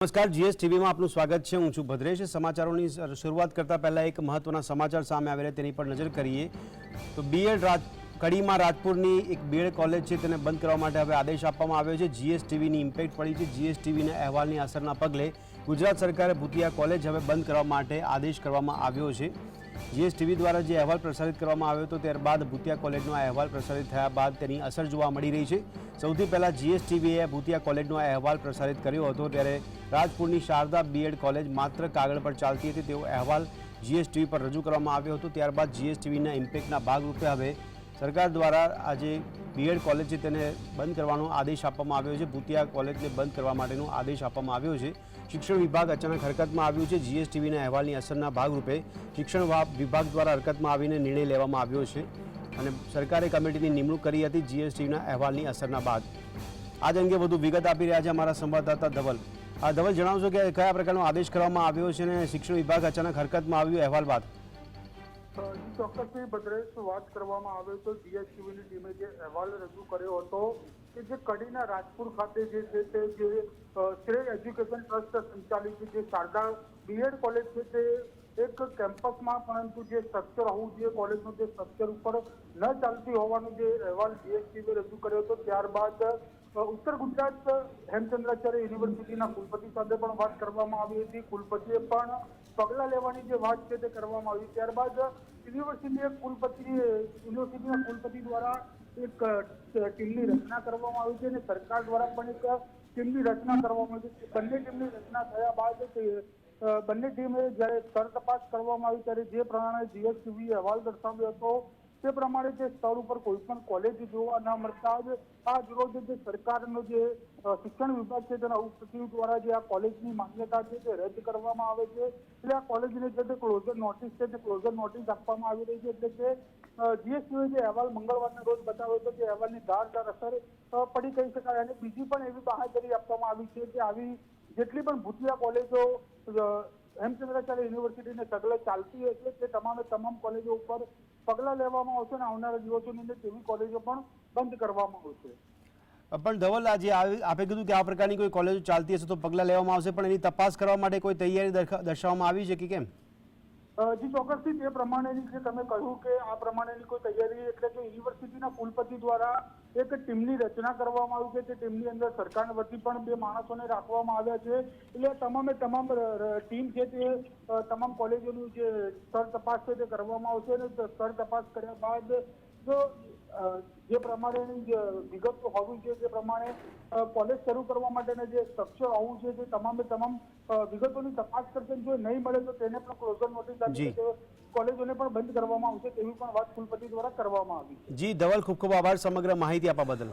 નમસ્કાર, જીએસ ટીવીમાં આપનું સ્વાગત છે। હું છું ભદ્રેશ। સમાચારોની શરૂઆત કરતા પહેલા એક મહત્વના સમાચાર સામે આવેલા તેની પર નજર કરીએ તો બીએડ કડીમાં રાજપુરની એક બીએડ કોલેજ છે તેને બંધ કરવા માટે હવે આદેશ આપવામાં આવ્યો છે। જીએસ ટીવીની ઇમ્પેક્ટ પડી છે। જીએસ ટીવીના અહેવાલની અસરના પગલે ગુજરાત સરકારે ભૂતિયા કોલેજ હવે બંધ કરવા માટે આદેશ કરવામાં આવ્યો છે। જીએસ ટીવી દ્વારા જે અહેવાલ પ્રસારિત કરવામાં આવ્યો હતો ત્યારબાદ ભૂતિયા કોલેજનો અહેવાલ પ્રસારિત થયા બાદ તેની અસર જોવા મળી રહી છે। સૌથી પહેલાં જીએસ ટીવીએ ભૂતિયા કોલેજનો અહેવાલ પ્રસારિત કર્યો હતો ત્યારે રાજપુરની શારદા બીએડ કોલેજ માત્ર કાગળ પર ચાલતી હતી તેવો અહેવાલ જીએસ ટીવી પર રજૂ કરવામાં આવ્યો હતો। ત્યારબાદ જીએસ ટીવીના ઇમ્પેક્ટના ભાગરૂપે હવે સરકાર દ્વારા આજે બીએડ કોલેજ છે તેને બંધ કરવાનો આદેશ આપવામાં આવ્યો છે। ભૂતિયા કોલેજને બંધ કરવા માટેનો આદેશ આપવામાં આવ્યો છે। શિક્ષણ વિભાગ અચાનક હરકતમાં આવ્યું છે। જીએસ ટીવીના અહેવાલની અસરના ભાગરૂપે શિક્ષણ વિભાગ દ્વારા હરકતમાં આવીને નિર્ણય લેવામાં આવ્યો છે અને સરકારે કમિટીની નિમણૂક કરી હતી જીએસ ટીવીના અહેવાલની અસરના બાદ। આજ અંગે વધુ વિગત આપી રહ્યા છે અમારા સંવાદદાતા ધવલ। ધવલ, જણાવશો કે કયા પ્રકારનો આદેશ કરવામાં આવ્યો છે અને શિક્ષણ વિભાગ અચાનક હરકતમાં આવ્યું અહેવાલ બાદ? ચોક્કસથી ભદ્રેશ, વાત કરવામાં આવે તો જીએસ ટીવીની ટીમે જે અહેવાલ રજૂ કર્યો હતો કે જે કડીના રાજપુર ખાતે જે છે તે જે શ્રેય એજ્યુકેશન ટ્રસ્ટ સંચાલિત જે શારદા બીએડ કોલેજ છે તે એક કેમ્પસમાં પરંતુ જે સ્ટ્રક્ચર હોવું જોઈએ કોલેજનું તે સ્ટ્રક્ચર ઉપર ન ચાલતી હોવાનો જે અહેવાલ જીએસ ટીવીએ રજૂ કર્યો હતો ત્યારબાદ ઉત્તર ગુજરાત હેમચંદ્રાચાર્ય યુનિવર્સિટીના કુલપતિ સાથે પણ વાત કરવામાં આવી હતી। કુલપતિએ પણ પગલાં લેવાની જે વાત છે તે કરવામાં આવી। ત્યારબાદ યુનિવર્સિટીના કુલપતિ દ્વારા એક ટીમની રચના કરવામાં આવી છે અને સરકાર દ્વારા પણ એક ટીમની રચના કરવામાં આવી છે। બંને ટીમની રચના થયા બાદ બંને ટીમે જ્યારે સ્તર તપાસ કરવામાં આવી ત્યારે જે પ્રમાણે જીએસ ટીવીએ અહેવાલ દર્શાવ્યો હતો તે પ્રમાણે તે સ્થળ ઉપર કોઈ પણ કોલેજ જોવા ન મળતા જ આજ રોજ જે સરકારનો જે શિક્ષણ વિભાગ છે તેના ઉપસચિવ દ્વારા જે આ કોલેજની માન્યતા છે તે રદ કરવામાં આવે છે એટલે આ કોલેજને જે તે ક્લોઝર નોટિસ છે તે ક્લોઝર નોટિસ આપવામાં આવી રહી છે। એટલે કે જીએસટીએ જે અહેવાલ મંગળવારના રોજ બતાવ્યો હતો તે અહેવાલની ધારદાર અસર પડી કહી શકાય। અને બીજી પણ એવી બાંહેધરી આપવામાં આવી છે કે આવી જેટલી પણ ભૂતિયા કોલેજો હેમચંદ્રાચાર્ય યુનિવર્સિટીને સગલે ચાલતી હશે તે તમામ કોલેજો ઉપર પગલાં લેવામાં આવશે અને આવનારા દિવસોની અંદર તેવી કોલેજો પણ બંધ કરવામાં આવશે। પણ ધવલ, આજે આપે કીધું કે આ પ્રકારની કોઈ કોલેજો ચાલતી હશે તો પગલાં લેવામાં આવશે, પણ એની તપાસ કરવા માટે કોઈ તૈયારી દર્શાવવામાં આવી છે કે કેમ? જી ચોક્કસથી તે પ્રમાણેની જે તમે કહ્યું કે આ પ્રમાણેની કોઈ તૈયારી એટલે કે યુનિવર્સિટીના કુલપતિ દ્વારા એક ટીમની રચના કરવામાં આવી છે। તે ટીમની અંદર સરકાર વતી પણ 2 માણસોને રાખવામાં આવ્યા છે। એટલે તમામ ટીમ છે તે તમામ કોલેજોનું જે સ્તર તપાસ છે તે કરવામાં આવશે અને સ્તર તપાસ કર્યા બાદ જો જે પ્રમાણેની વિગતો હોવી જોઈએ તે પ્રમાણે કોલેજ શરૂ કરવા માટેના જે સ્ટ્રક્ચર હોવું જોઈએ તે તમામ વિગતોની તપાસ કરશે। જો નહીં મળે તો તેને પણ ક્લોઝર નોટિસ આપી કોલેજોને પણ બંધ કરવામાં આવશે તેવી પણ વાત કુલપતિ દ્વારા કરવામાં આવી। જી ધવલ, ખૂબ ખૂબ આભાર સમગ્ર માહિતી આપવા બદલ।